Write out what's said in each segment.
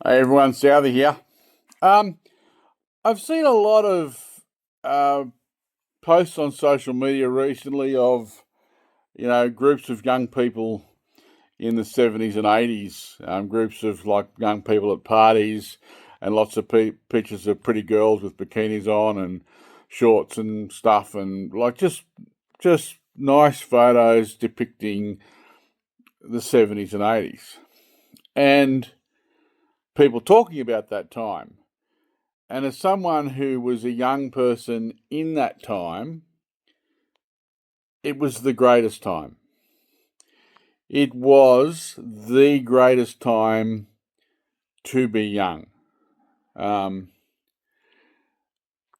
Hey everyone, Southy here. Um, I've seen a lot of uh, posts on social media recently of groups of young people in the 70s and 80s, groups of like young people at parties, and lots of pictures of pretty girls with bikinis on and shorts and stuff, and like just nice photos depicting the 70s and 80s, and people talking about that time. And as someone who was a young person in that time, it was the greatest time. It was the greatest time to be young. Um,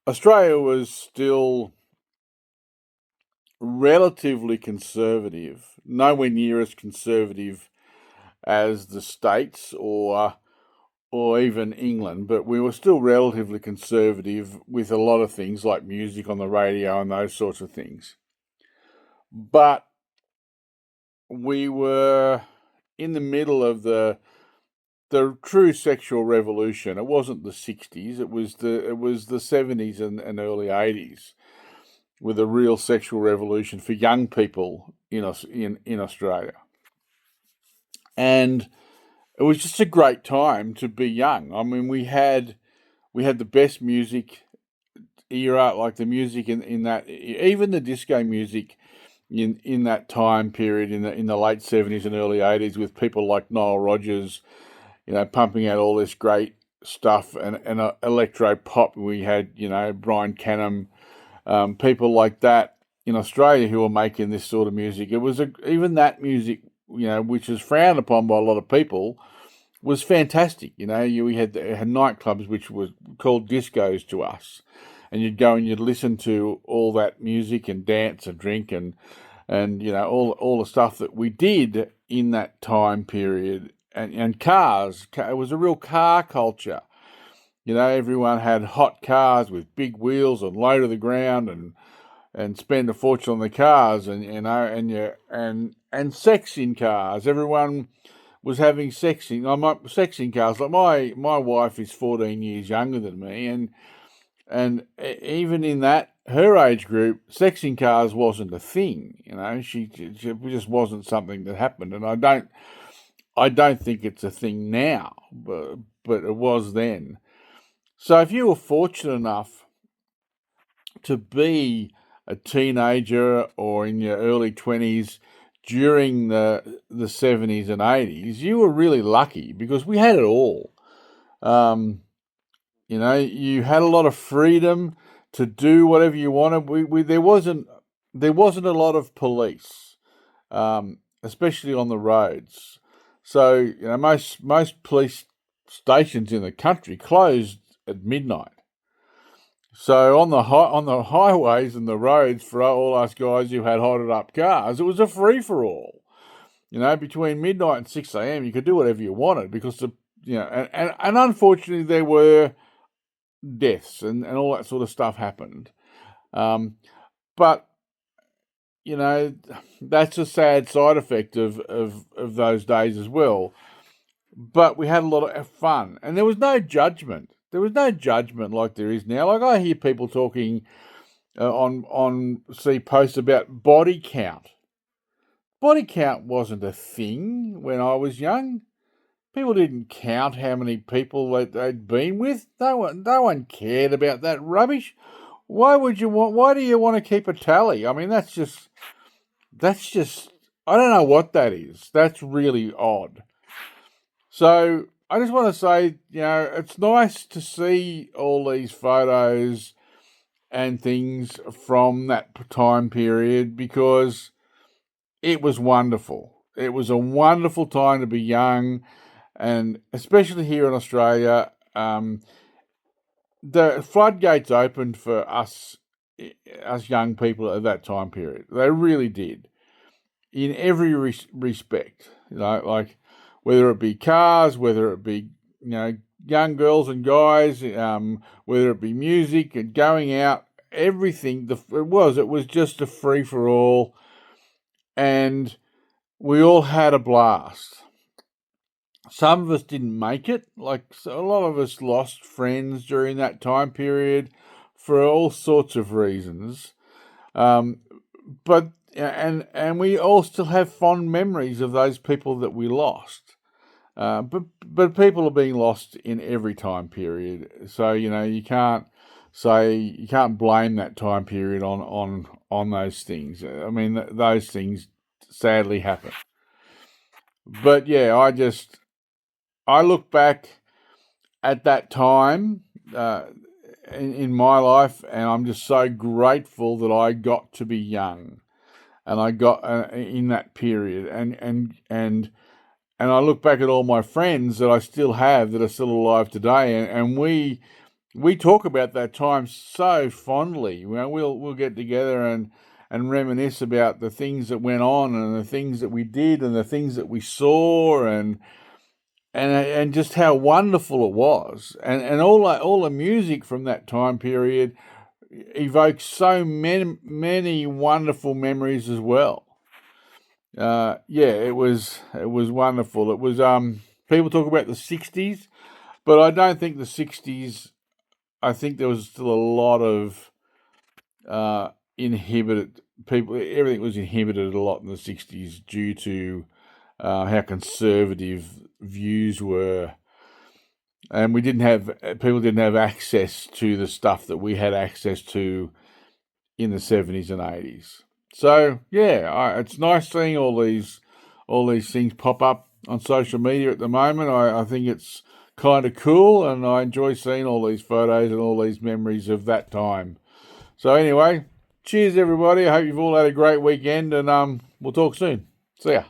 Australia was still relatively conservative, nowhere near as conservative as the States or even England, but we were still relatively conservative with a lot of things like music on the radio and those sorts of things. But we were in the middle of the true sexual revolution. It wasn't the 60s, it was the 70s and early 80s, with a real sexual revolution for young people in Australia. And it was just a great time to be young. I mean, we had the best music era, like the music in that, even the disco music in that time period in the late 70s and early 80s, with people like Nile Rodgers, pumping out all this great stuff, and electro pop. We had Brian Canham, people like that in Australia who were making this sort of music. It was even that music, which is frowned upon by a lot of people, was fantastic. We had nightclubs which were called discos to us, and you'd go and you'd listen to all that music and dance and drink and all the stuff that we did in that time period. And cars, it was a real car culture. Everyone had hot cars with big wheels and low to the ground, and spend a fortune on the cars, and sex in cars. Everyone was having sex in cars. Like my wife is 14 years younger than me, and even in that her age group, sex in cars wasn't a thing. She just wasn't something that happened, and I don't think it's a thing now, but it was then. So if you were fortunate enough to be a teenager or in your early 20s during the 70s and 80s, you were really lucky, because we had it all. Um, you had a lot of freedom to do whatever you wanted. There wasn't a lot of police, especially on the roads. So most police stations in the country closed at midnight. So on the highways and the roads, for all us guys who had hotted up cars, it was a free for all. Between midnight and 6 a.m., you could do whatever you wanted, because and unfortunately there were deaths and all that sort of stuff happened. But that's a sad side effect of those days as well. But we had a lot of fun, and there was no judgment. There was no judgment like there is now. Like, I hear people talking see posts about body count. Body count wasn't a thing when I was young. People didn't count how many people they'd been with. No one cared about that rubbish. Why do you want to keep a tally? I mean, that's just, I don't know what that is. That's really odd. So I just want to say, it's nice to see all these photos and things from that time period, because it was wonderful. It was a wonderful time to be young, and especially here in Australia, the floodgates opened for us young people at that time period. They really did, in every respect. Like, whether it be cars, whether it be young girls and guys, whether it be music and going out, everything. It was just a free for all, and we all had a blast. Some of us didn't make it. Like, so a lot of us lost friends during that time period for all sorts of reasons. Um, but and we all still have fond memories of those people that we lost. But people are being lost in every time period. So you can't blame that time period on those things. I mean, those things sadly happen. But yeah, I look back at that time in my life, and I'm just so grateful that I got to be young, and I got in that period, and I look back at all my friends that I still have that are still alive today, and we talk about that time so fondly. We'll get together and reminisce about the things that went on and the things that we did and the things that we saw and just how wonderful it was, and all the music from that time period evokes so many wonderful memories as well. Yeah, it was wonderful. It was people talk about the '60s, but I don't think the '60s. I think there was still a lot of inhibited people. Everything was inhibited a lot in the '60s due to how conservative views were, and people didn't have access to the stuff that we had access to in the '70s and '80s. So yeah, it's nice seeing all these things pop up on social media at the moment. I think it's kind of cool, and I enjoy seeing all these photos and all these memories of that time. So anyway, cheers everybody. I hope you've all had a great weekend, and we'll talk soon. See ya.